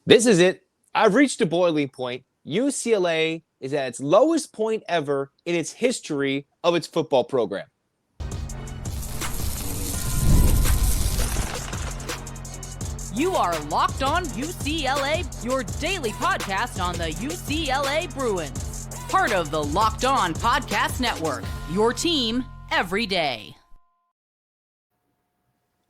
This is it. I've reached a boiling point. UCLA is at its lowest point ever in its history of its football program. You are Locked On UCLA, your daily podcast on the UCLA Bruins. Part of the Locked On Podcast Network, your team every day.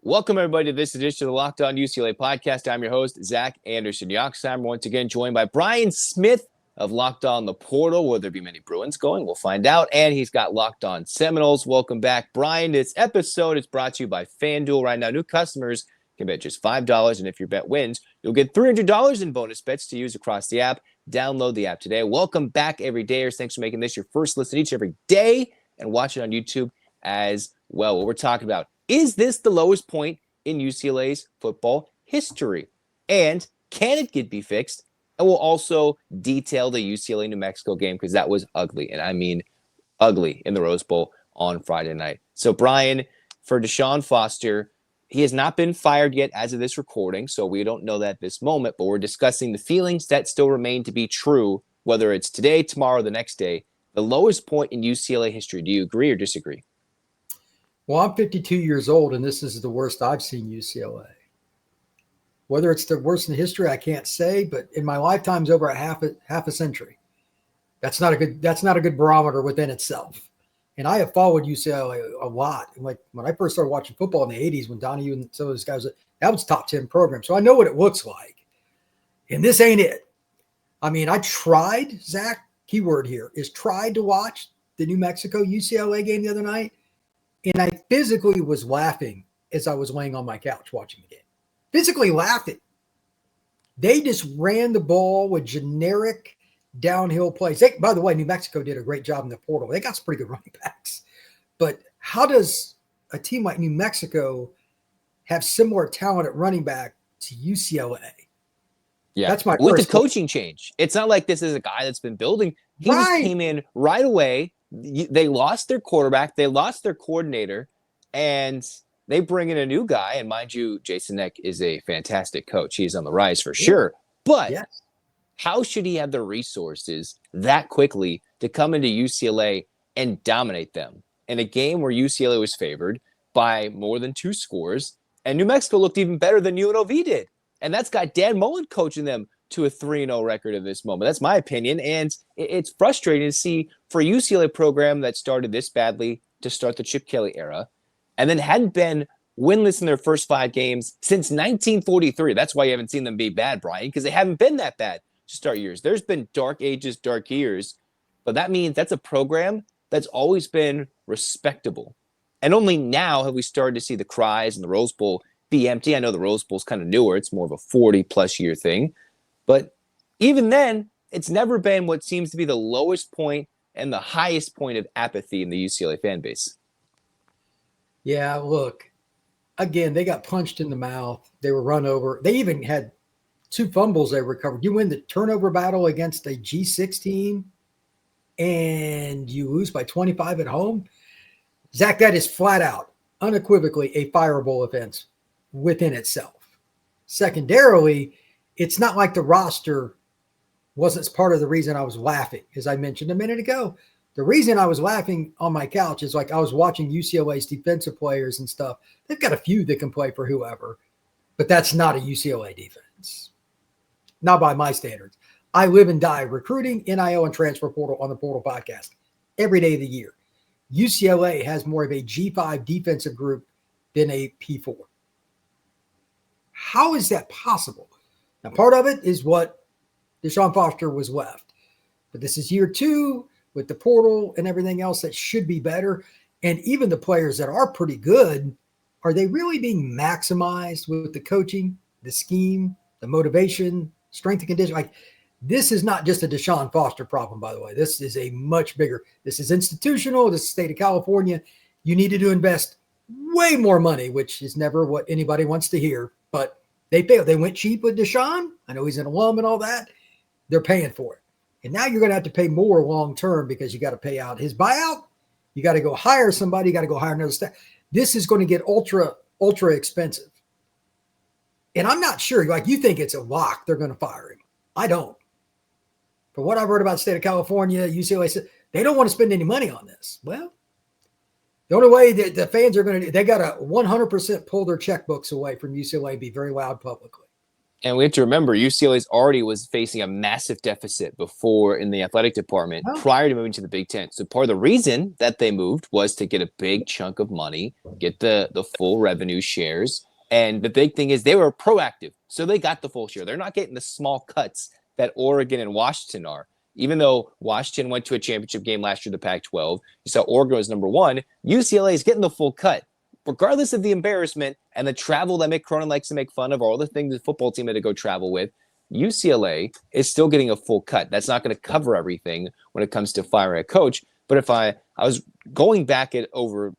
Welcome, everybody, to this edition of the Locked On UCLA podcast. I'm your host, Zach Anderson-Yoxsimer, once again joined by Brian Smith of Locked On the Portal. Will there be many Bruins going? We'll find out. And he's got Locked On Seminoles. Welcome back, Brian. This episode is brought to you by FanDuel. Right now, new customers can bet just $5, and if your bet wins, you'll get $300 in bonus bets to use across the app. Download the app today. Welcome back, everydayers. Thanks for making this your first listen each every day, and watch it on YouTube as well. What we're talking about, is this the lowest point in UCLA's football history? And can it be fixed? And we'll also detail the UCLA-New Mexico game because that was ugly, and I mean ugly, in the Rose Bowl on Friday night. So, Brian, for DeShaun Foster, he has not been fired yet as of this recording, so we don't know that at this moment, but we're discussing the feelings that still remain to be true, whether it's today, tomorrow, or the next day. The lowest point in UCLA history. Do you agree or disagree? Well, I'm 52 years old, and this is the worst I've seen UCLA. Whether it's the worst in history, I can't say, but in my lifetime's over a half a century. That's not a good barometer within itself. And I have followed UCLA a lot. Like when I first started watching football in the 80s, when Donahue and some of those guys, that was top 10 program. So I know what it looks like. And this ain't it. I mean, I tried, Zach, keyword here, is tried to watch the New Mexico UCLA game the other night. And I physically was laughing as I was laying on my couch watching the game. Physically laughing. They just ran the ball with generic downhill plays. By the way, New Mexico did a great job in the portal. They got some pretty good running backs. But how does a team like New Mexico have similar talent at running back to UCLA? Yeah, that's my with first the coaching change. It's not like this is a guy that's been building. He just came in right away. They lost their quarterback. They lost their coordinator. And they bring in a new guy. And mind you, Jason Neck is a fantastic coach. He's on the rise for sure. But how should he have the resources that quickly to come into UCLA and dominate them in a game where UCLA was favored by more than 2 scores, and New Mexico looked even better than UNLV did? And that's got Dan Mullen coaching them to a 3-0 record at this moment. That's my opinion, and it's frustrating to see for a UCLA program that started this badly to start the Chip Kelly era and then hadn't been winless in their first 5 games since 1943. That's why you haven't seen them be bad, Brian, because they haven't been that bad to start years. There's been dark ages, dark years, but that means that's a program that's always been respectable. And only now have we started to see the cries and the Rose Bowl be empty. I know the Rose Bowl's kind of newer. It's more of a 40-plus year thing. But even then, it's never been what seems to be the lowest point and the highest point of apathy in the UCLA fan base. Yeah, look, again, they got punched in the mouth. They were run over. They even had 2 fumbles they recovered. You win the turnover battle against a G6 team and you lose by 25 at home. Zach, that is flat out, unequivocally a fireable offense within itself. Secondarily, it's not like the roster wasn't part of the reason I was laughing, as I mentioned a minute ago. The reason I was laughing on my couch is like I was watching UCLA's defensive players and stuff. They've got a few that can play for whoever, but that's not a UCLA defense. Not by my standards. I live and die recruiting, NIL, and transfer portal on the Portal Podcast every day of the year. UCLA has more of a G5 defensive group than a P4. How is that possible? Now, part of it is what DeShaun Foster was left. But this is year 2 with the portal and everything else that should be better. And even the players that are pretty good, are they really being maximized with the coaching, the scheme, the motivation, strength and condition? Like, this is not just a DeShaun Foster problem, by the way. This is a much bigger, this is institutional. This is the state of California. You needed to invest way more money, which is never what anybody wants to hear. But they failed. They went cheap with DeShaun. I know he's an alum and all that. They're paying for it. And now you're going to have to pay more long-term because you got to pay out his buyout. You got to go hire somebody. You got to go hire another staff. This is going to get ultra expensive. And I'm not sure, like you think it's a lock, they're going to fire him. I don't. But what I've heard about the state of California, UCLA said they don't want to spend any money on this. Well, the only way that the fans are going to, they got to 100% pull their checkbooks away from UCLA and be very loud publicly. And we have to remember, UCLA's already was facing a massive deficit before in the athletic department prior to moving to the Big Ten. So part of the reason that they moved was to get a big chunk of money, get the full revenue shares. And the big thing is they were proactive. So they got the full share. They're not getting the small cuts that Oregon and Washington are. Even though Washington went to a championship game last year, the Pac-12, you saw Oregon was number one. UCLA is getting the full cut. Regardless of the embarrassment and the travel that Mick Cronin likes to make fun of, or all the things the football team had to go travel with, UCLA is still getting a full cut. That's not going to cover everything when it comes to firing a coach. But if I was going back over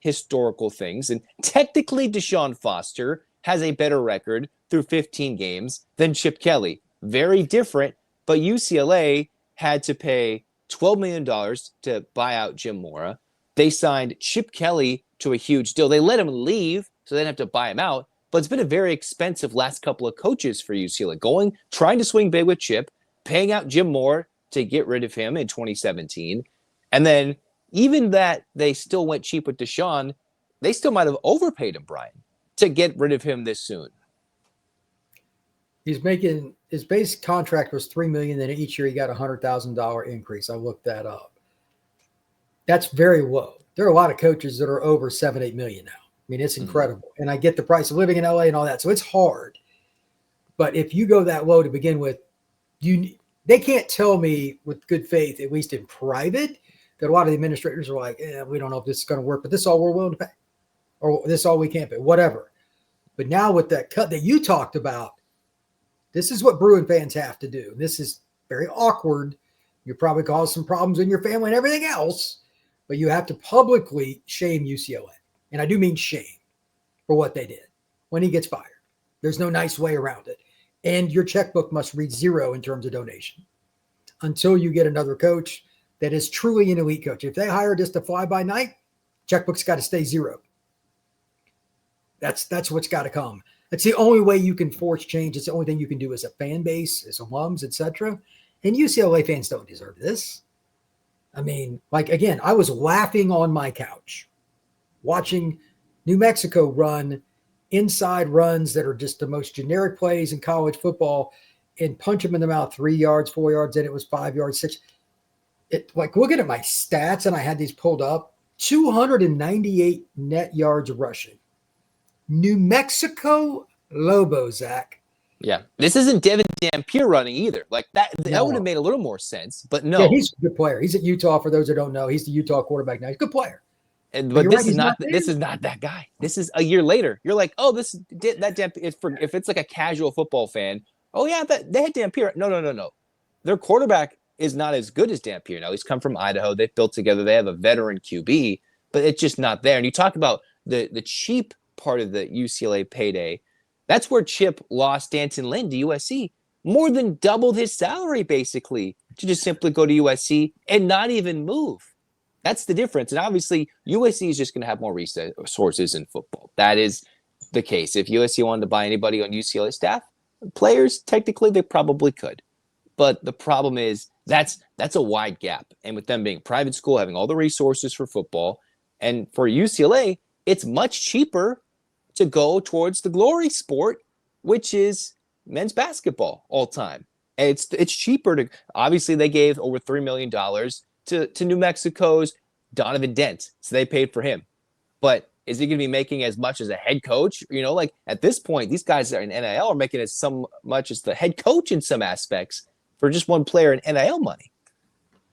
historical things, and technically DeShaun Foster has a better record through 15 games than Chip Kelly. Very different, but UCLA had to pay $12 million to buy out Jim Mora. They signed Chip Kelly to a huge deal. They let him leave, so they didn't have to buy him out. But it's been a very expensive last couple of coaches for UCLA. Trying to swing big with Chip, paying out Jim Moore to get rid of him in 2017. And then even that they still went cheap with DeShaun, they still might have overpaid him, Brian, to get rid of him this soon. He's making his base contract was $3 million. Then each year he got $100,000 increase. I looked that up. That's very low. There are a lot of coaches that are over $7-8 million now. I mean, it's incredible. And I get the price of living in LA and all that. So it's hard. But if you go that low to begin with, they can't tell me with good faith, at least in private, that a lot of the administrators are like, we don't know if this is going to work, but this is all we're willing to pay. Or this is all we can't pay, whatever. But now with that cut that you talked about, this is what Bruin fans have to do. This is very awkward. You probably cause some problems in your family and everything else, but you have to publicly shame UCLA. And I do mean shame for what they did when he gets fired. There's no nice way around it. And your checkbook must read zero in terms of donation until you get another coach that is truly an elite coach. If they hire just a fly-by-night, checkbook's got to stay zero. That's what's got to come. That's the only way you can force change. It's the only thing you can do as a fan base, as alums, etc. And UCLA fans don't deserve this. I mean, like, again, I was laughing on my couch watching New Mexico run inside runs that are just the most generic plays in college football and punch them in the mouth 3 yards, 4 yards, and it was 5 yards, 6. Looking at my stats, and I had these pulled up, 298 net yards rushing. New Mexico Lobos, Zach. Yeah. This isn't Devin Dampier running either. Like that would have made a little more sense, but no. Yeah, he's a good player. He's at Utah, for those that don't know. He's the Utah quarterback now. He's a good player. But this is not that guy. This is a year later. You're like, oh, that Dampier is for, if it's like a casual football fan, oh yeah, they had Dampier. No. Their quarterback is not as good as Dampier now. He's come from Idaho. They've built together. They have a veteran QB, but it's just not there. And you talk about the cheap part of the UCLA payday. That's where Chip lost Danton Lynn to USC. More than doubled his salary, basically, to just simply go to USC and not even move. That's the difference. And obviously, USC is just going to have more resources in football. That is the case. If USC wanted to buy anybody on UCLA staff, players, technically, they probably could. But the problem is that's a wide gap. And with them being a private school, having all the resources for football, and for UCLA, it's much cheaper to go towards the glory sport, which is men's basketball all time. And it's cheaper to, obviously they gave over $3 million to New Mexico's Donovan Dent. So they paid for him. But is he going to be making as much as a head coach? You know, like at this point, these guys that are in NIL are making as much as the head coach in some aspects for just one player in NIL money.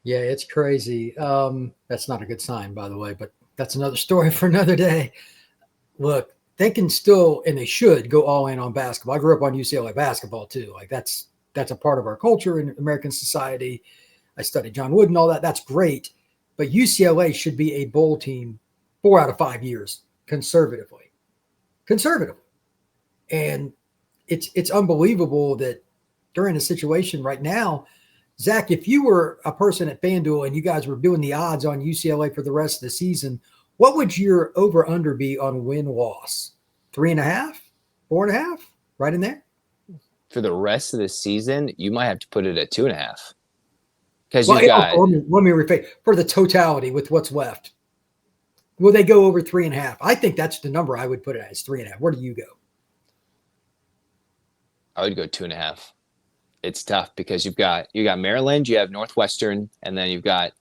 Yeah, it's crazy. That's not a good sign, by the way, but that's another story for another day. Look, they can still, and they should, go all in on basketball. I grew up on UCLA basketball too. Like that's a part of our culture in American society. I studied John Wooden and all that. That's great. But UCLA should be a bowl team 4 out of 5 years, conservatively. And it's unbelievable that during a situation right now, Zach, if you were a person at FanDuel and you guys were doing the odds on UCLA for the rest of the season, what would your over-under be on win-loss? 3.5? 4.5? Right in there? For the rest of the season, you might have to put it at 2.5. Because Well, you've got... let me rephrase. For the totality with what's left, will they go over 3.5? I think that's the number I would put it as, 3.5. Where do you go? I would go 2.5. It's tough because you got Maryland, you have Northwestern, and then you've got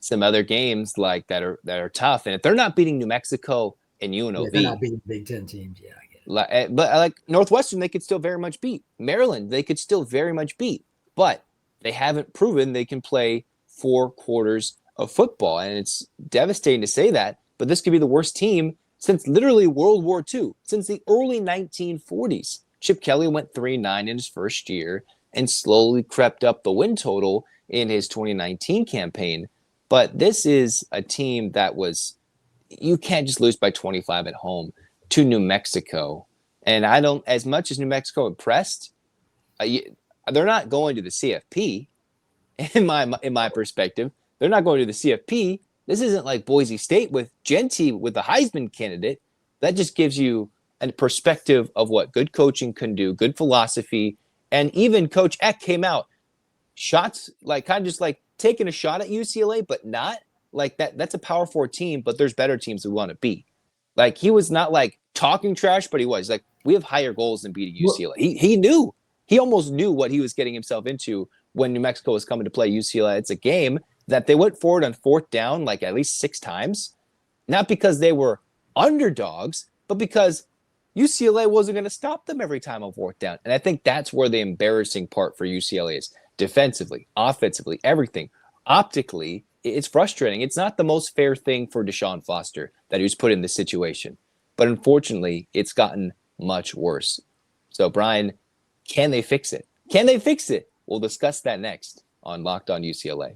some other games like that are tough. And if they're not beating New Mexico and UNLV, they're not beating Big Ten teams. Yeah, I get it. But like Northwestern, they could still very much beat. Maryland, they could still very much beat. But they haven't proven they can play 4 quarters of football, and it's devastating to say that. But this could be the worst team since literally World War II, since the early 1940s. Chip Kelly went 3-9 in his first year and slowly crept up the win total in his 2019 campaign. But this is a team that you can't just lose by 25 at home to New Mexico. And as much as New Mexico impressed, they're not going to the CFP. In my perspective, they're not going to the CFP. This isn't like Boise State with Genty with the Heisman candidate. That just gives you a perspective of what good coaching can do, good philosophy. And even Coach Eck came out, shots, like kind of just like taking a shot at UCLA, but not like that. That's a Power 4 team, but there's better teams we want to beat. Like, he was not like talking trash, but he was like, we have higher goals than beating UCLA. He almost knew what he was getting himself into when New Mexico was coming to play UCLA. It's a game that they went forward on 4th down like at least 6 times, not because they were underdogs, but because UCLA wasn't going to stop them every time on 4th down. And I think that's where the embarrassing part for UCLA is. Defensively, offensively, everything. Optically, it's frustrating. It's not the most fair thing for DeShaun Foster that he was put in this situation. But unfortunately, it's gotten much worse. So, Brian, can they fix it? Can they fix it? We'll discuss that next on Locked On UCLA.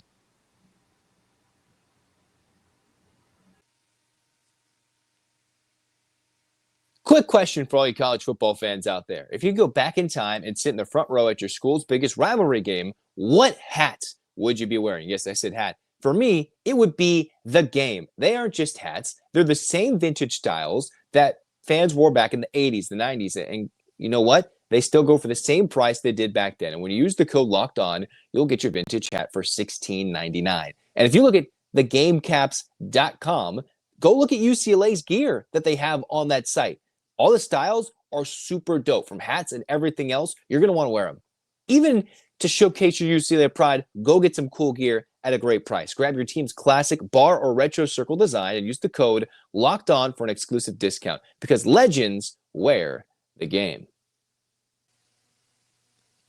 Quick question for all you college football fans out there. If you go back in time and sit in the front row at your school's biggest rivalry game, what hat would you be wearing? Yes, I said hat. For me, it would be the game. They aren't just hats. They're the same vintage styles that fans wore back in the 80s, the 90s. And you know what? They still go for the same price they did back then. And when you use the code Locked On, you'll get your vintage hat for $16.99. And if you look at thegamecaps.com, go look at UCLA's gear that they have on that site. All the styles are super dope, from hats and everything else. You're going to want to wear them. Even to showcase your UCLA pride, go get some cool gear at a great price. Grab your team's classic bar or retro circle design and use the code Locked On for an exclusive discount, because legends wear the game.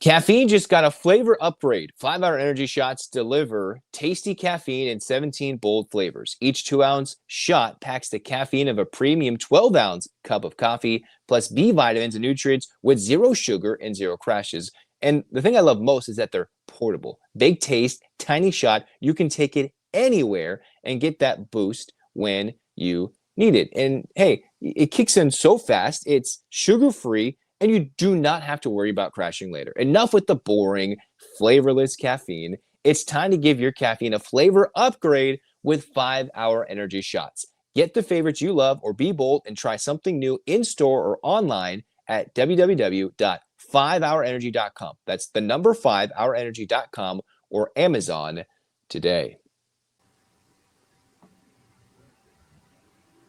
Caffeine just got a flavor upgrade. 5-hour energy shots deliver tasty caffeine in 17 bold flavors. Each 2-ounce shot packs the caffeine of a premium 12-ounce cup of coffee, plus B vitamins and nutrients with 0 sugar and 0 crashes. And the thing I love most is that they're portable. Big taste, tiny shot. You can take it anywhere and get that boost when you need it. And hey, it kicks in so fast. It's sugar-free, and you do not have to worry about crashing later. Enough with the boring, flavorless caffeine. It's time to give your caffeine a flavor upgrade with 5-hour energy shots. Get the favorites you love, or be bold and try something new in-store or online at www.5hourenergy.com. That's the number 5hourenergy.com or Amazon today.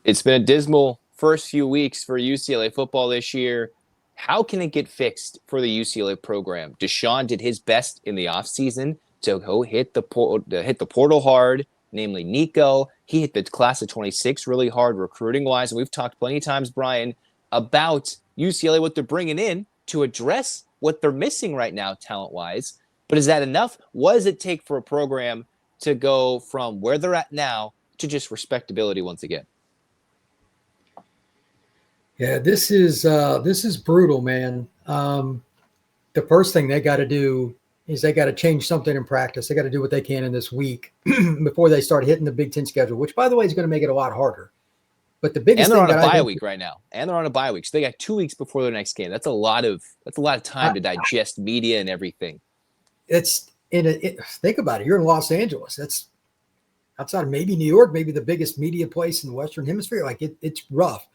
It's been a dismal first few weeks for UCLA football this year. How can it get fixed for the UCLA program? DeShaun did his best in the offseason to go hit the portal hard, namely Nico. He hit the class of 26 really hard recruiting-wise. And we've talked plenty of times, Brian, about UCLA, what they're bringing in to address what they're missing right now talent-wise. But is that enough? What does it take for a program to go from where they're at now to just respectability once again? Yeah, this is brutal, man. The first thing they got to do is they got to change something in practice. They got to do what they can in this week before they start hitting the Big Ten schedule, which, by the way, is going to make it a lot harder. But the biggest thing, and they're on a bye week right now, and they're on a bye week, so they got 2 weeks before their next game. That's a lot of time to digest media and everything. Think about it. You're in Los Angeles. That's outside of maybe New York, maybe the biggest media place in the Western Hemisphere. Like it's rough.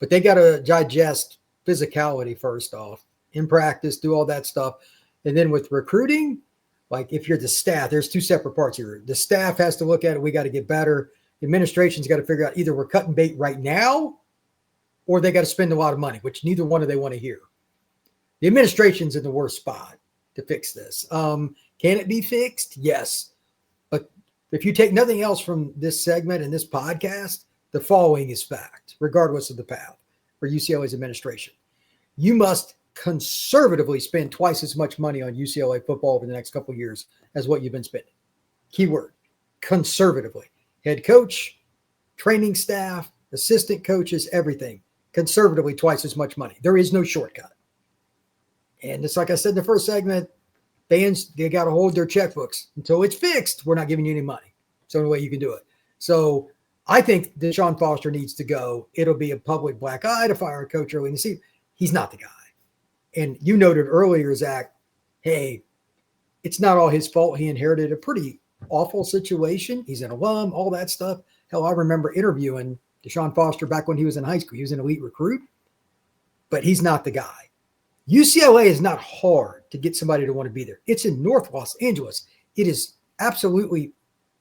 But they got to digest physicality first off. In practice, do all that stuff. And then with recruiting, like if you're the staff, there's two separate parts here. The staff has to look at it. We got to get better. The administration's got to figure out either we're cutting bait right now or they got to spend a lot of money, which neither one of they want to hear. The administration's in the worst spot to fix this. Can it be fixed? Yes. But if you take nothing else from this segment and this podcast, the following is fact, regardless of the path for UCLA's administration. You must conservatively spend twice as much money on UCLA football over the next couple of years as what you've been spending. Keyword, conservatively. Head coach, training staff, assistant coaches, everything. Conservatively twice as much money. There is no shortcut. And it's like I said in the first segment, fans, they got to hold their checkbooks. Until it's fixed, we're not giving you any money. It's the only way you can do it. So I think DeShaun Foster needs to go. It'll be a public black eye to fire a coach early in the season. He's not the guy. And you noted earlier, Zach, hey, it's not all his fault. He inherited a pretty awful situation. He's an alum, all that stuff. Hell, I remember interviewing DeShaun Foster back when he was in high school. He was an elite recruit, but he's not the guy. UCLA is not hard to get somebody to want to be there. It's in North Los Angeles. It is absolutely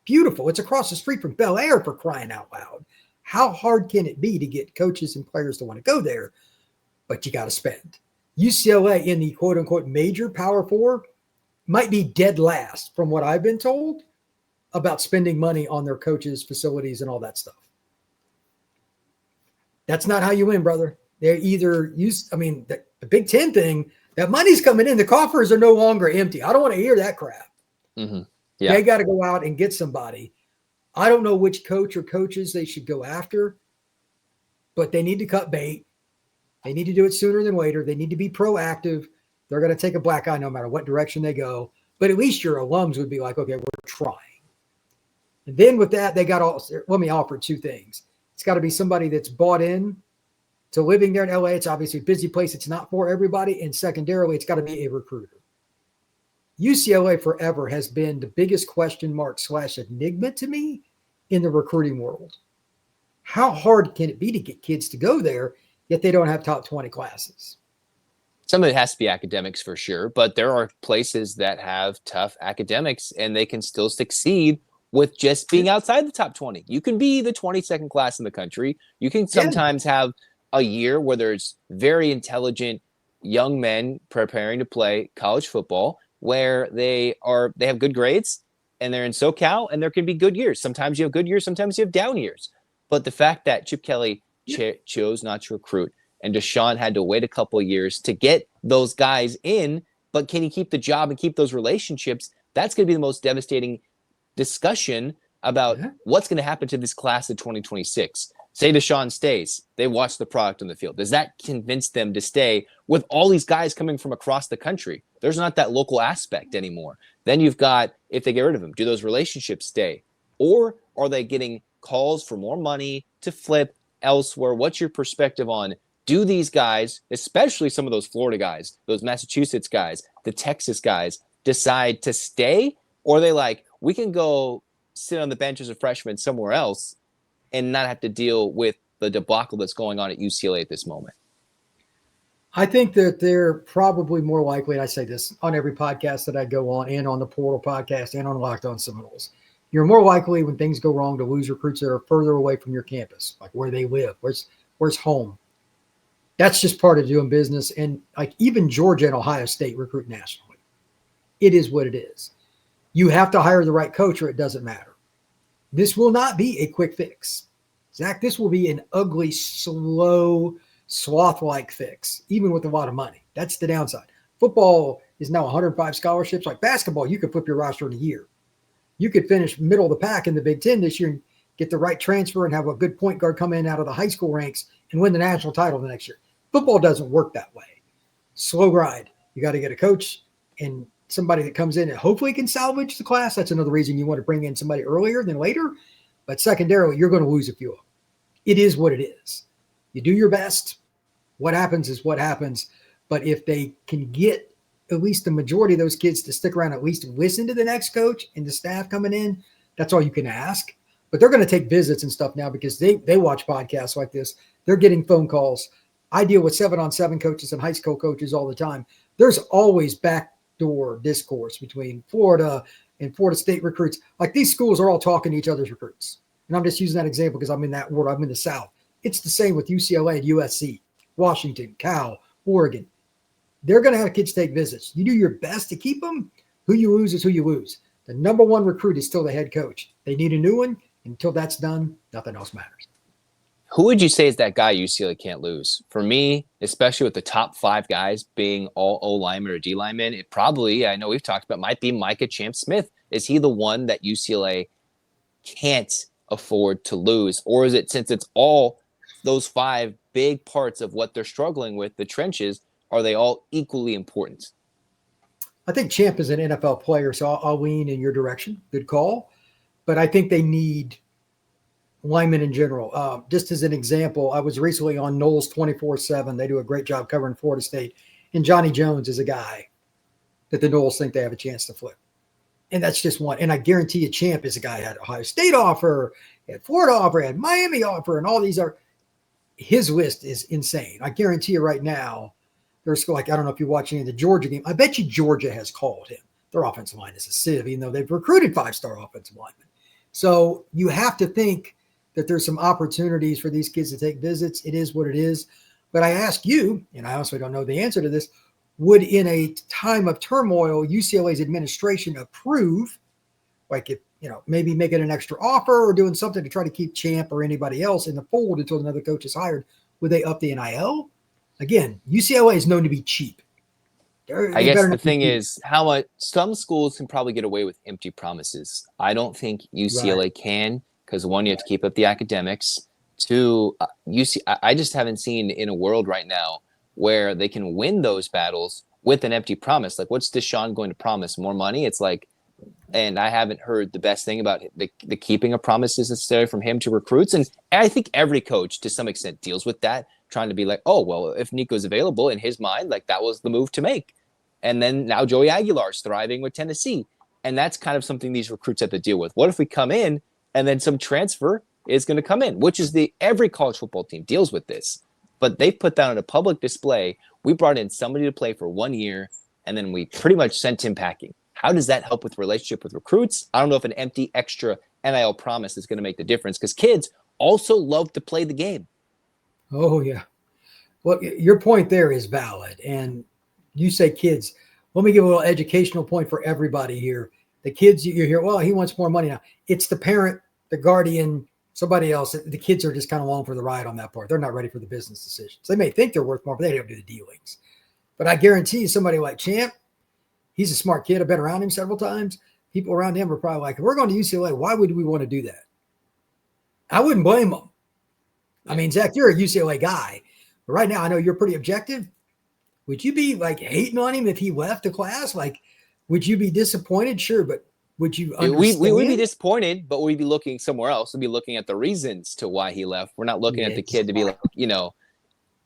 beautiful. It's across the street from Bel Air, for crying out loud. How hard can it be to get coaches and players to want to go there? But you got to spend. UCLA in the quote-unquote major Power Four might be dead last from what I've been told about spending money on their coaches, facilities, and all that stuff. That's not how you win, brother. They're either the Big Ten thing, that money's coming in. The coffers are no longer empty. I don't want to hear that crap. Mm-hmm. Yeah. They got to go out and get somebody. I don't know which coach or coaches they should go after, but they need to cut bait. They need to do it sooner than later. They need to be proactive. They're going to take a black eye no matter what direction they go. But at least your alums would be like, okay, we're trying. And then with that, let me offer two things. It's got to be somebody that's bought in to living there in LA. It's obviously a busy place. It's not for everybody. And secondarily, it's got to be a recruiter. UCLA forever has been the biggest question mark / enigma to me in the recruiting world. How hard can it be to get kids to go there, yet they don't have top 20 classes? Some of it has to be academics for sure, but there are places that have tough academics and they can still succeed with just being outside the top 20. You can be the 22nd class in the country. You can sometimes have a year where there's very intelligent young men preparing to play college football where they have good grades and they're in SoCal, and there can be good years. Sometimes you have good years, sometimes you have down years. But the fact that Chip Kelly chose not to recruit, and DeShaun had to wait a couple of years to get those guys in, but can he keep the job and keep those relationships? That's going to be the most devastating discussion about what's going to happen to this class of 2026. Say DeShaun stays. They watch the product on the field. Does that convince them to stay with all these guys coming from across the country? There's not that local aspect anymore. Then you've got, if they get rid of them, do those relationships stay? Or are they getting calls for more money to flip elsewhere? What's your perspective on, do these guys, especially some of those Florida guys, those Massachusetts guys, the Texas guys, decide to stay? Or are they like, we can go sit on the bench as a freshman somewhere else and not have to deal with the debacle that's going on at UCLA at this moment? I think that they're probably more likely, and I say this on every podcast that I go on, and on the Portal podcast, and on Locked On Seminoles, you're more likely when things go wrong to lose recruits that are further away from your campus, like where they live, where's home. That's just part of doing business. And like even Georgia and Ohio State recruit nationally. It is what it is. You have to hire the right coach or it doesn't matter. This will not be a quick fix. Zach, this will be an ugly, slow, sloth-like fix, even with a lot of money. That's the downside. Football is now 105 scholarships. Like basketball, you could flip your roster in a year. You could finish middle of the pack in the Big Ten this year and get the right transfer and have a good point guard come in out of the high school ranks and win the national title the next year. Football doesn't work that way. Slow grind. You got to get a coach and somebody that comes in and hopefully can salvage the class. That's another reason you want to bring in somebody earlier than later. But secondarily, you're going to lose a few of them. It is what it is. You do your best. What happens is what happens. But if they can get at least the majority of those kids to stick around, at least listen to the next coach and the staff coming in, that's all you can ask. But they're going to take visits and stuff now because they watch podcasts like this. They're getting phone calls. I deal with 7-on-7 coaches and high school coaches all the time. There's always backdoor discourse between Florida and Florida State recruits. Like these schools are all talking to each other's recruits. And I'm just using that example because I'm in that world. I'm in the South. It's the same with UCLA and USC, Washington, Cal, Oregon. They're going to have kids take visits. You do your best to keep them. Who you lose is who you lose. The number one recruit is still the head coach. They need a new one. Until that's done, nothing else matters. Who would you say is that guy UCLA can't lose? For me, especially with the top 5 guys being all O linemen or D linemen, it probably, I know we've talked about, might be Micah Champ-Smith. Is he the one that UCLA can't afford to lose? Or is it, since it's all those 5 big parts of what they're struggling with, the trenches, are they all equally important? I think Champ is an NFL player, so I'll lean in your direction. Good call. But I think they need linemen in general. Just as an example, I was recently on Knowles 24/7. They do a great job covering Florida State. And Johnny Jones is a guy that the Knowles think they have a chance to flip. And that's just one. And I guarantee you Champ is a guy who had Ohio State offer, had Florida offer, had Miami offer, and all these are – his list is insane. I guarantee you right now, there's like, I don't know if you're watching the Georgia game. I bet you Georgia has called him. Their offensive line is a sieve, even though they've recruited 5-star offensive linemen. So you have to think that there's some opportunities for these kids to take visits. It is what it is. But I ask you, and I also don't know the answer to this, would in a time of turmoil, UCLA's administration approve, like if, maybe making an extra offer or doing something to try to keep Champ or anybody else in the fold until another coach is hired? Would they up the NIL? Again, UCLA is known to be cheap. I guess the thing is how much some schools can probably get away with empty promises. I don't think UCLA can, because 1, you have to keep up the academics. 2, I just haven't seen in a world right now where they can win those battles with an empty promise. Like, what's DeShaun going to promise? More money? It's like, and I haven't heard the best thing about the keeping of promises necessarily from him to recruits. And I think every coach to some extent deals with that, trying to be like, oh, well, if Nico's available, in his mind, like that was the move to make. And then now Joey Aguilar's thriving with Tennessee. And that's kind of something these recruits have to deal with. What if we come in and then some transfer is going to come in, which is every college football team deals with this. But they put that on a public display. We brought in somebody to play for 1 year, and then we pretty much sent him packing. How does that help with relationship with recruits? I don't know if an empty extra NIL promise is going to make the difference, because kids also love to play the game. Oh, yeah. Well, your point there is valid. And you say kids. Let me give a little educational point for everybody here. The kids, you hear, well, he wants more money now. It's the parent, the guardian, somebody else. The kids are just kind of along for the ride on that part. They're not ready for the business decisions. They may think they're worth more, but they don't do the dealings. But I guarantee you somebody like Champ, he's a smart kid. I've been around him several times. People around him are probably like, if we're going to UCLA, why would we want to do that? I wouldn't blame them. I mean, Zach, you're a UCLA guy. But right now, I know you're pretty objective. Would you be like hating on him if he left the class? Like, would you be disappointed? Sure, but would you understand? We would be disappointed, but we'd be looking somewhere else. We'd be looking at the reasons to why he left. We're not looking at the kid to be like,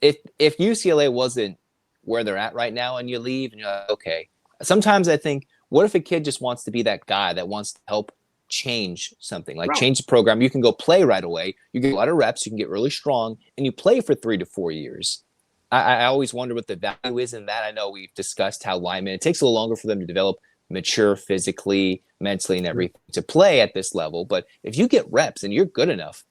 if UCLA wasn't where they're at right now and you leave and you're like, okay. Sometimes I think, what if a kid just wants to be that guy that wants to help change something, like change the program? You can go play right away. You get a lot of reps. You can get really strong, and you play for 3 to 4 years. I always wonder what the value is in that. I know we've discussed how linemen, it takes a little longer for them to develop, mature physically, mentally, and everything to play at this level. But if you get reps and you're good enough,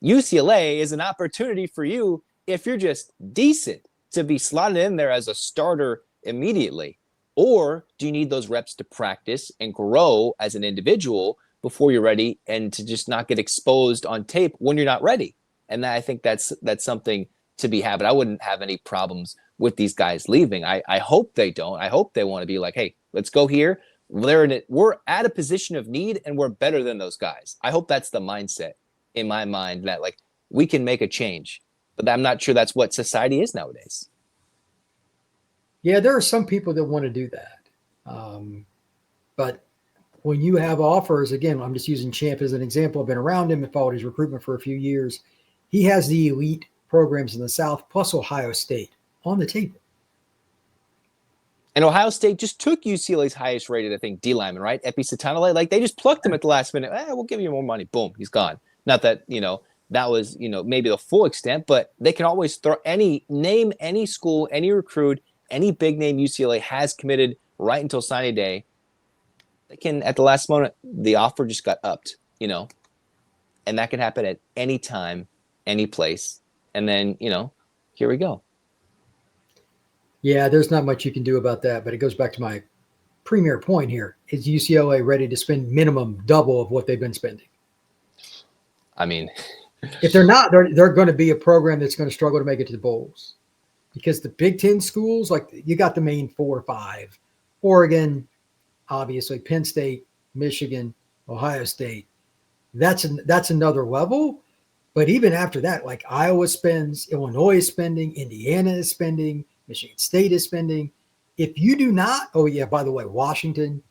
UCLA is an opportunity for you, if you're just decent, to be slotted in there as a starter immediately. Or do you need those reps to practice and grow as an individual before you're ready, and to just not get exposed on tape when you're not ready? And I think that's something to be had. But I wouldn't have any problems with these guys leaving. I hope they don't. I hope they want to be like, hey, let's go here. We're at a position of need, and we're better than those guys. I hope that's the mindset in my mind, that like we can make a change. But I'm not sure that's what society is nowadays. Yeah, there are some people that want to do that. But when you have offers, again, I'm just using Champ as an example. I've been around him and followed his recruitment for a few years. He has the elite programs in the South plus Ohio State on the table. And Ohio State just took UCLA's highest rated, I think, D lineman, right? Epi Satanale. Like, they just plucked him at the last minute. We'll give you more money. Boom, he's gone. Not that, that was, maybe the full extent, but they can always name any school, any recruit, any big name UCLA has committed right until signing day. They can, at the last moment, the offer just got upped, and that can happen at any time, any place. And then, here we go. Yeah, there's not much you can do about that, but it goes back to my premier point here. Is UCLA ready to spend minimum double of what they've been spending? I mean, if they're not, they're going to be a program that's going to struggle to make it to the bowls, because the Big Ten schools, like you got the main 4 or 5, Oregon, obviously Penn State, Michigan, Ohio State. That's another level. But even after that, like Iowa spends, Illinois is spending, Indiana is spending, Michigan State is spending. If you do not, oh yeah, by the way, Washington,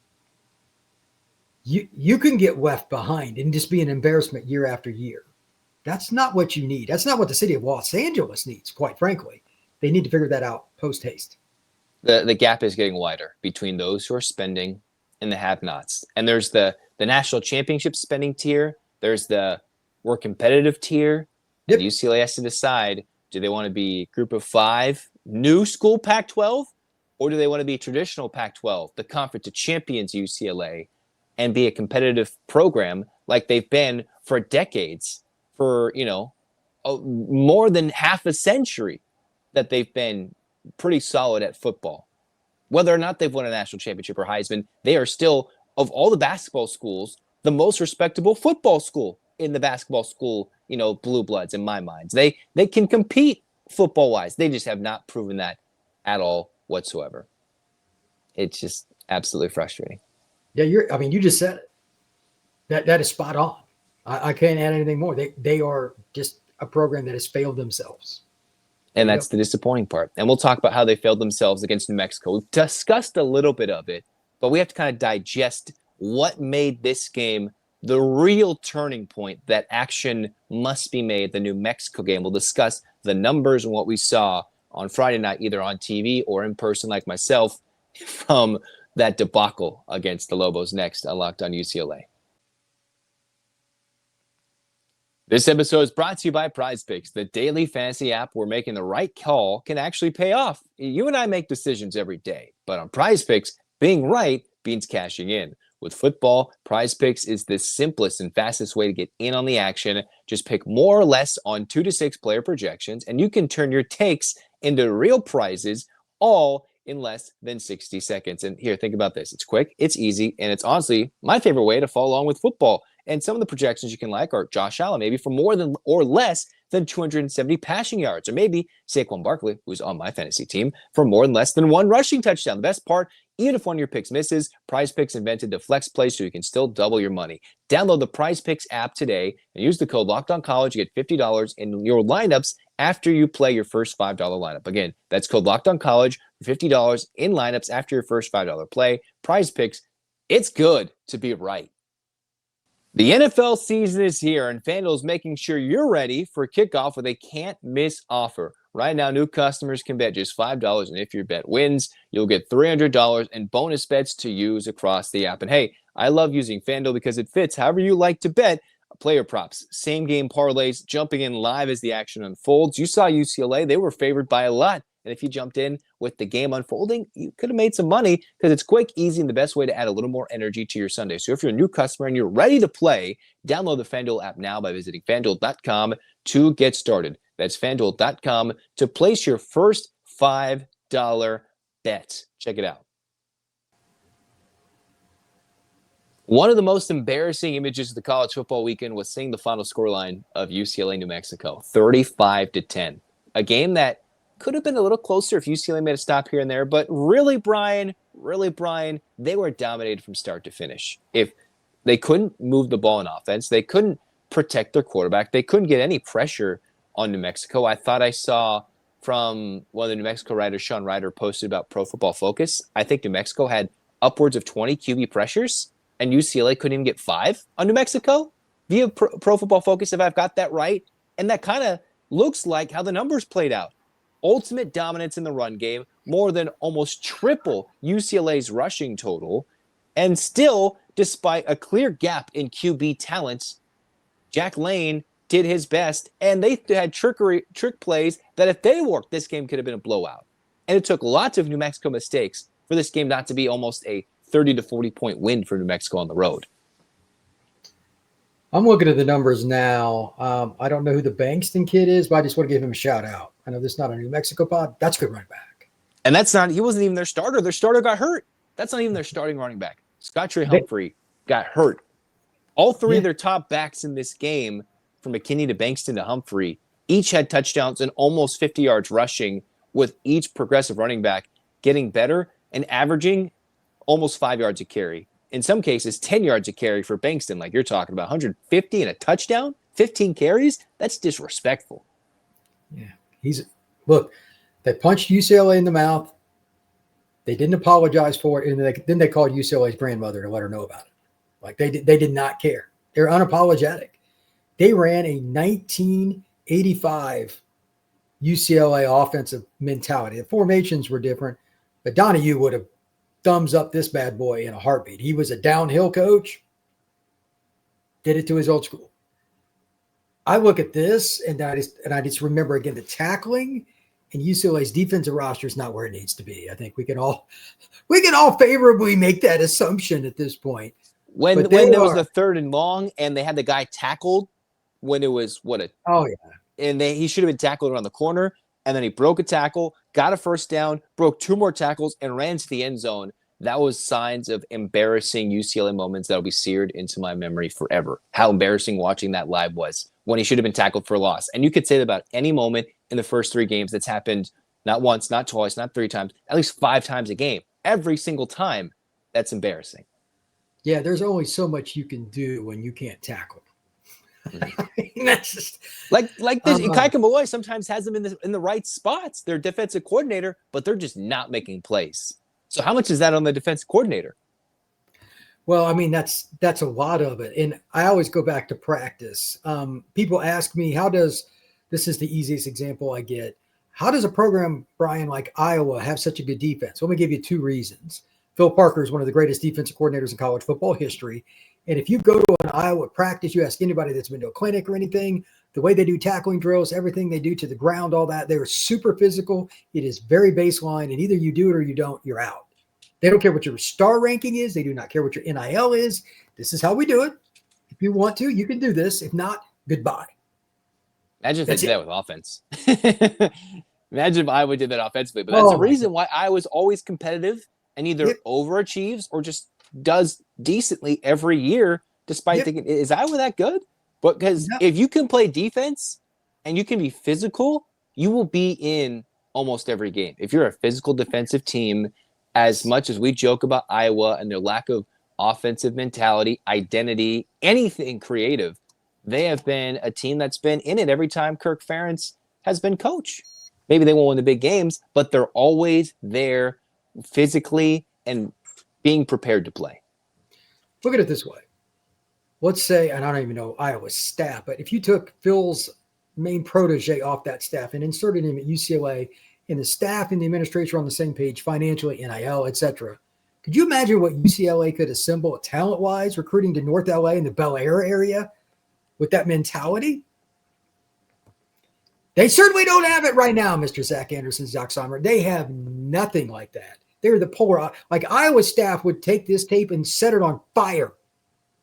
you can get left behind and just be an embarrassment year after year. That's not what you need. That's not what the city of Los Angeles needs, quite frankly. They need to figure that out post haste. The gap is getting wider between those who are spending and the have-nots. And there's the national championship spending tier. There's the we're competitive tier. Yep. And UCLA has to decide, do they want to be group of 5 new school Pac-12, or do they want to be traditional Pac-12, the conference of champions UCLA, and be a competitive program like they've been for decades, for, more than half a century that they've been pretty solid at football. Whether or not they've won a national championship or Heisman, they are still, of all the basketball schools, the most respectable football school in the basketball school, blue bloods in my mind. They can compete football-wise. They just have not proven that at all whatsoever. It's just absolutely frustrating. Yeah, you just said it. That is spot on. I can't add anything more. They are just a program that has failed themselves. And that's the disappointing part. And we'll talk about how they failed themselves against New Mexico. We've discussed a little bit of it, but we have to kind of digest what made this game the real turning point. That action must be made, the New Mexico game. We'll discuss the numbers and what we saw on Friday night, either on TV or in person like myself, from that debacle against the Lobos next on Locked On UCLA. This episode is brought to you by Prize Picks, the daily fantasy app where making the right call can actually pay off. You and I make decisions every day, but on Prize Picks, being right means cashing in. With football, Prize Picks is the simplest and fastest way to get in on the action. Just pick more or less on 2 to 6 player projections, and you can turn your takes into real prizes, all in less than 60 seconds. And here, think about this. It's quick, it's easy, and it's honestly my favorite way to follow along with football. And some of the projections you can like are Josh Allen, maybe for more than or less than 270 passing yards, or maybe Saquon Barkley, who's on my fantasy team, for more than less than 1 rushing touchdown. The best part, even if one of your picks misses, Prize Picks invented the flex play so you can still double your money. Download the Prize Picks app today and use the code LOCKEDONCollege. You get $50 in your lineups after you play your first $5 lineup. Again, that's code LOCKEDONCollege for $50 in lineups after your first $5 play. Prize Picks, it's good to be right. The NFL season is here, and FanDuel is making sure you're ready for kickoff with a can't-miss offer. Right now, new customers can bet just $5, and if your bet wins, you'll get $300 in bonus bets to use across the app. And hey, I love using FanDuel because it fits however you like to bet. Player props, same-game parlays, jumping in live as the action unfolds. You saw UCLA. They were favored by a lot. And if you jumped in with the game unfolding, you could have made some money because it's quick, easy, and the best way to add a little more energy to your Sunday. So if you're a new customer and you're ready to play, download the FanDuel app now by visiting FanDuel.com to get started. That's FanDuel.com to place your first $5 bet. Check it out. One of the most embarrassing images of the college football weekend was seeing the final scoreline of UCLA New Mexico, 35-10. A game that could have been a little closer if UCLA made a stop here and there, but really, Brian, they were dominated from start to finish. If they couldn't move the ball in offense, they couldn't protect their quarterback, they couldn't get any pressure on New Mexico. I thought I saw from one of the New Mexico writers, Sean Ryder, posted about Pro Football Focus. I think New Mexico had upwards of 20 QB pressures, and UCLA couldn't even get 5 on New Mexico via Pro Football Focus, if I've got that right. And that kind of looks like how the numbers played out. Ultimate dominance in the run game, more than almost triple UCLA's rushing total. And still, despite a clear gap in QB talents, Jack Lane did his best, and they had trick plays that if they worked, this game could have been a blowout. And it took lots of New Mexico mistakes for this game not to be almost a 30 to 40 point win for New Mexico on the road. I'm looking at the numbers now. I don't know who the Bankston kid is, but I just want to give him a shout out. I know this is not a New Mexico pod. That's a good running back. And he wasn't even their starter. Their starter got hurt. That's not even their starting running back. Scott Trey Humphrey got hurt. All three of their top backs in this game, from McKinney to Bankston to Humphrey, each had touchdowns and almost 50 yards rushing, with each progressive running back getting better and averaging almost 5 yards a carry. In some cases, 10 yards a carry for Bankston, like you're talking about. 150 and a touchdown, 15 carries? That's disrespectful. Yeah. Look, they punched UCLA in the mouth. They didn't apologize for it, and then they called UCLA's grandmother to let her know about it. Like they did not care. They're unapologetic. They ran a 1985 UCLA offensive mentality. The formations were different, but Donahue would have thumbs up this bad boy in a heartbeat. He was a downhill coach, did it to his old school. I look at this and I just remember again the tackling, and UCLA's defensive roster is not where it needs to be. I think we can all favorably make that assumption at this point. When there was the 3rd and long and they had the guy tackled when it was and he should have been tackled around the corner, and then he broke a tackle, got a first down, broke 2 more tackles, and ran to the end zone. That was signs of embarrassing UCLA moments that will be seared into my memory forever. How embarrassing watching that live was when he should have been tackled for a loss. And you could say that about any moment in the first 3 games that's happened not once, not twice, not 3 times, at least 5 times a game. Every single time, that's embarrassing. Yeah, there's only so much you can do when you can't tackle. I mean, that's just like this. Ikaika Malloy sometimes has them in the right spots. They're defensive coordinator, but they're just not making plays. So how much is that on the defensive coordinator? Well, I mean, that's a lot of it. And I always go back to practice. People ask me, this is the easiest example I get. How does a program, Brian, like Iowa have such a good defense? Let me give you 2 reasons. Phil Parker is one of the greatest defensive coordinators in college football history. And if you go to an Iowa practice, you ask anybody that's been to a clinic or anything, the way they do tackling drills, everything they do to the ground, all that, they're super physical. It is very baseline, and either you do it or you don't, you're out. They don't care what your star ranking is. They do not care what your NIL is. This is how we do it. If you want to, you can do this. If not, goodbye. Imagine if they did that with offense. Imagine if Iowa did that offensively. But that's the reason why Iowa's always competitive and either overachieves or just does decently every year, despite thinking, is Iowa that good? Because if you can play defense and you can be physical, you will be in almost every game. If you're a physical defensive team, as much as we joke about Iowa and their lack of offensive mentality, identity, anything creative, they have been a team that's been in it every time Kirk Ferentz has been coach. Maybe they won't win the big games, but they're always there physically and being prepared to play. Look at it this way. Let's say, and I don't even know Iowa's staff, but if you took Phil's main protege off that staff and inserted him at UCLA, and the staff and the administration are on the same page financially, NIL, et cetera, could you imagine what UCLA could assemble talent-wise, recruiting to North LA and the Bel Air area with that mentality? They certainly don't have it right now, Mr. Zach Anderson-Yoxsimer. They have nothing like that. They're the polar. Like Iowa staff would take this tape and set it on fire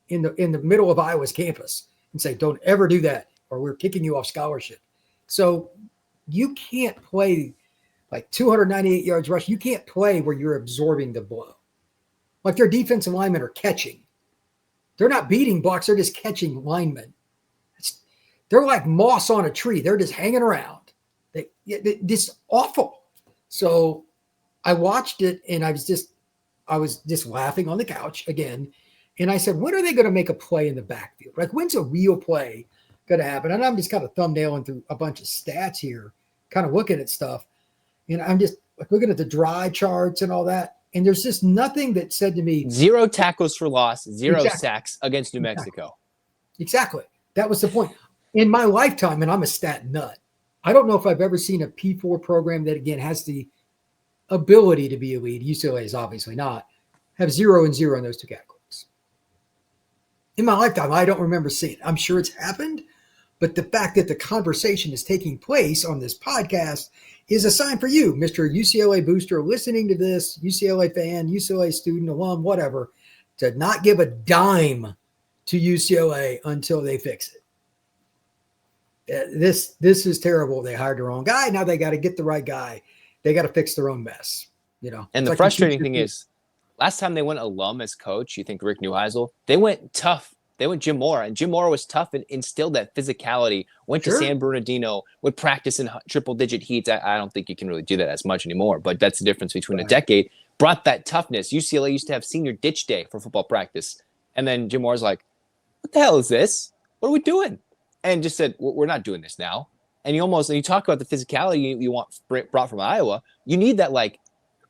in the middle of Iowa's campus and say, "Don't ever do that, or we're kicking you off scholarship." So you can't play like 298 yards rush. You can't play where you're absorbing the blow. Like their defensive linemen are catching. They're not beating blocks. They're just catching linemen. They're like moss on a tree. They're just hanging around. This awful. So I watched it and I was just laughing on the couch again. And I said, when are they going to make a play in the backfield? Like, when's a real play going to happen? And I'm just kind of thumbnailing through a bunch of stats here, kind of looking at stuff. And I'm just like looking at the dry charts and all that. And there's just nothing that said to me. 0 tackles for loss, 0 sacks against New Mexico. Exactly. That was the point. In my lifetime, and I'm a stat nut, I don't know if I've ever seen a P4 program that, again, has the ability to be elite. UCLA is obviously not. Have 0 and 0 in those 2 categories. In my lifetime, I don't remember seeing it. I'm sure it's happened, But the fact that the conversation is taking place on this podcast is a sign for you, Mr. UCLA booster, listening to this, UCLA fan, UCLA student, alum, whatever, to not give a dime to UCLA until they fix it. This is terrible. They hired the wrong guy. Now they got to get the right guy. They got to fix their own mess, you know. And the frustrating thing is, last time they went alum as coach, you think Rick Neuheisel, they went tough. They went Jim Mora, and Jim Mora was tough and instilled that physicality, went to San Bernardino, would practice in triple-digit heats. I don't think you can really do that as much anymore, but that's the difference between a decade. Brought that toughness. UCLA used to have senior ditch day for football practice. And then Jim Mora's like, what the hell is this? What are we doing? And just said, we're not doing this now. And you talk about the physicality you want brought from Iowa. You need that like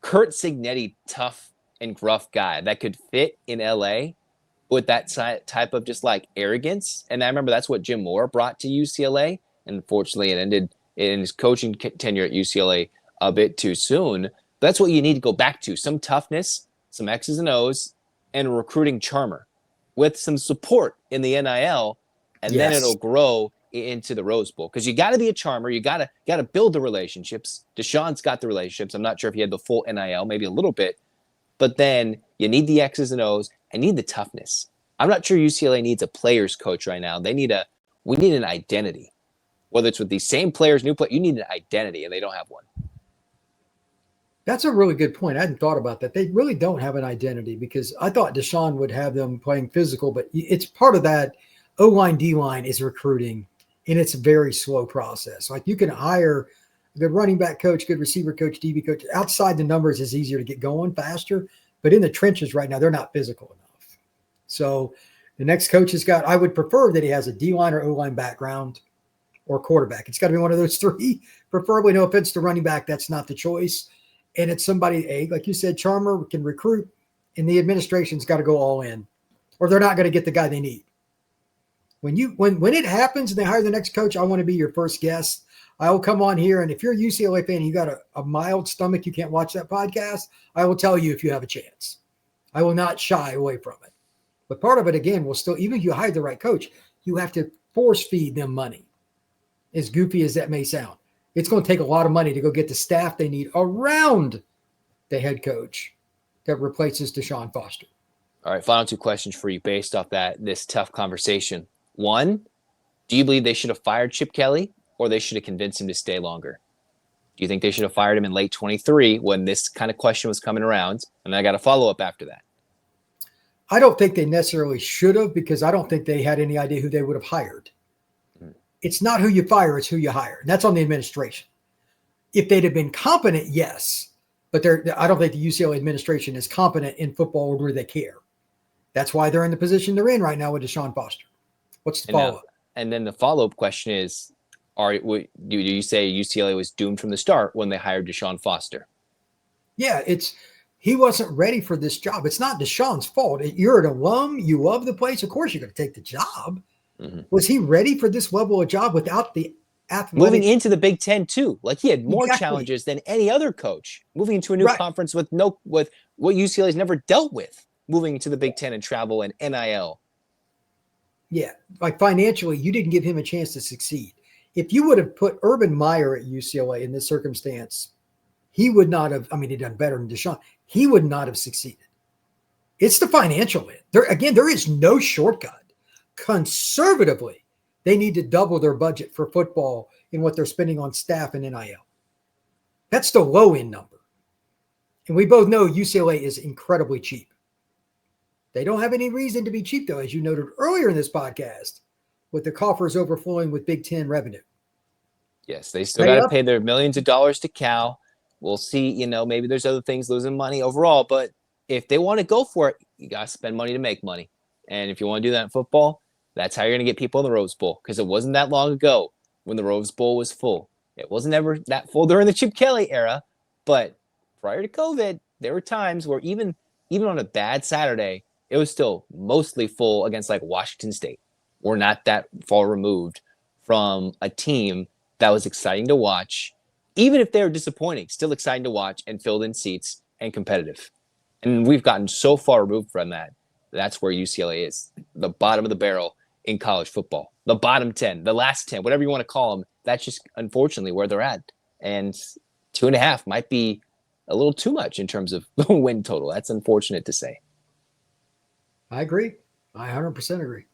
Kurt Signetti, tough and gruff guy that could fit in LA with that type of just like arrogance. And I remember that's what Jim Mora brought to UCLA. And unfortunately, it ended in his coaching tenure at UCLA a bit too soon. But that's what you need to go back to. Some toughness, some X's and O's, and a recruiting charmer with some support in the NIL. And then it'll grow into the Rose Bowl. Because you got to be a charmer. You got to build the relationships. DeShaun's got the relationships. I'm not sure if he had the full NIL, maybe a little bit. But then you need the X's and O's. I need the toughness. I'm not sure UCLA needs a players coach right now. We need an identity. Whether it's with these same players, new players, you need an identity, and they don't have one. That's a really good point. I hadn't thought about that. They really don't have an identity, because I thought DeShaun would have them playing physical, but it's part of that. O-line, D-line is recruiting, and it's a very slow process. Like, you can hire a good running back coach, good receiver coach, DB coach. Outside the numbers is easier to get going faster. But in the trenches right now, they're not physical enough. So the next coach I would prefer that he has a D-line or O-line background or quarterback. It's got to be one of those three, preferably. No offense to running back, that's not the choice. And it's somebody, like you said, charmer, can recruit, and the administration's got to go all in, or they're not going to get the guy they need. When it happens and they hire the next coach, I want to be your first guest. I will come on here, and if you're a UCLA fan and you got a mild stomach, you can't watch that podcast, I will tell you if you have a chance. I will not shy away from it. But part of it, again, will still, even if you hire the right coach, you have to force feed them money. As goofy as that may sound, it's going to take a lot of money to go get the staff they need around the head coach that replaces DeShaun Foster. All right, final two questions for you based off this tough conversation. One, do you believe they should have fired Chip Kelly, or they should have convinced him to stay longer? Do you think they should have fired him in late 23 when this kind of question was coming around? And I got a follow-up after that. I don't think they necessarily should have, because I don't think they had any idea who they would have hired. It's not who you fire, it's who you hire. And that's on the administration. If they'd have been competent, yes. But I don't think the UCLA administration is competent in football where they care. That's why they're in the position they're in right now with DeShaun Foster. What's the follow-up? And then the follow-up question is, do you say UCLA was doomed from the start when they hired DeShaun Foster? Yeah, he wasn't ready for this job. It's not DeShaun's fault. You're an alum. You love the place. Of course, you're going to take the job. Mm-hmm. Was he ready for this level of job without the athletic? Moving into the Big Ten too, like he had more challenges than any other coach. Moving into a new conference with what UCLA's never dealt with. Moving into the Big Ten and travel and NIL. Yeah, like financially, you didn't give him a chance to succeed. If you would have put Urban Meyer at UCLA in this circumstance, he would not have. I mean, he'd done better than DeShaun. He would not have succeeded. It's the financial end. There is no shortcut. Conservatively, they need to double their budget for football in what they're spending on staff and NIL. That's the low end number. And we both know UCLA is incredibly cheap. They don't have any reason to be cheap, though, as you noted earlier in this podcast, with the coffers overflowing with Big Ten revenue. Yes, they still got to pay their millions of dollars to Cal. We'll see, maybe there's other things losing money overall, but if they want to go for it, you got to spend money to make money. And if you want to do that in football, that's how you're going to get people in the Rose Bowl, because it wasn't that long ago when the Rose Bowl was full. It wasn't ever that full during the Chip Kelly era, but prior to COVID, there were times where even on a bad Saturday, it was still mostly full against like Washington State. We're not that far removed from a team that was exciting to watch, even if they were disappointing, still exciting to watch and filled in seats and competitive. And we've gotten so far removed from that. That's where UCLA is, the bottom of the barrel in college football. the bottom 10, the last 10, whatever you want to call them. That's just unfortunately where they're at. And 2.5 might be a little too much in terms of the win total. That's unfortunate to say. I agree. I 100% agree.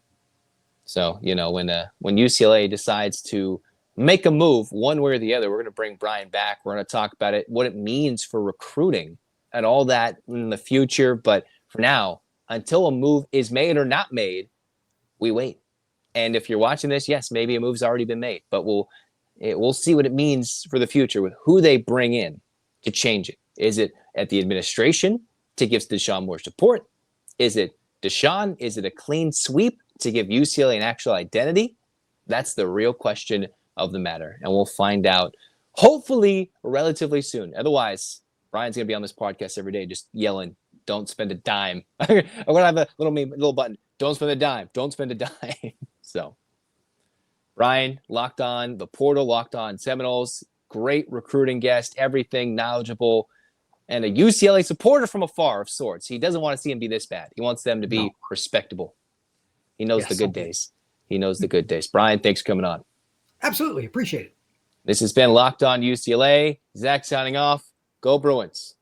So, when UCLA decides to make a move one way or the other, we're going to bring Brian back. We're going to talk about it, what it means for recruiting and all that in the future. But for now, until a move is made or not made, we wait. And if you're watching this, yes, maybe a move's already been made, but we'll see what it means for the future with who they bring in to change it. Is it at the administration to give DeShaun more support? Is it DeShaun? Is it a clean sweep to give UCLA an actual identity? That's the real question of the matter. And we'll find out hopefully relatively soon. Otherwise, Brian's going to be on this podcast every day just yelling, don't spend a dime. I'm going to have a little button. Don't spend a dime. Don't spend a dime. So, Brian, Locked On the Portal, Locked On Seminoles, great recruiting guest, everything knowledgeable, and a UCLA supporter from afar of sorts. He doesn't want to see them be this bad. He wants them to be respectable. He knows the good days. He knows the good days. Brian, thanks for coming on. Absolutely. Appreciate it. This has been Locked On UCLA. Zach signing off. Go Bruins.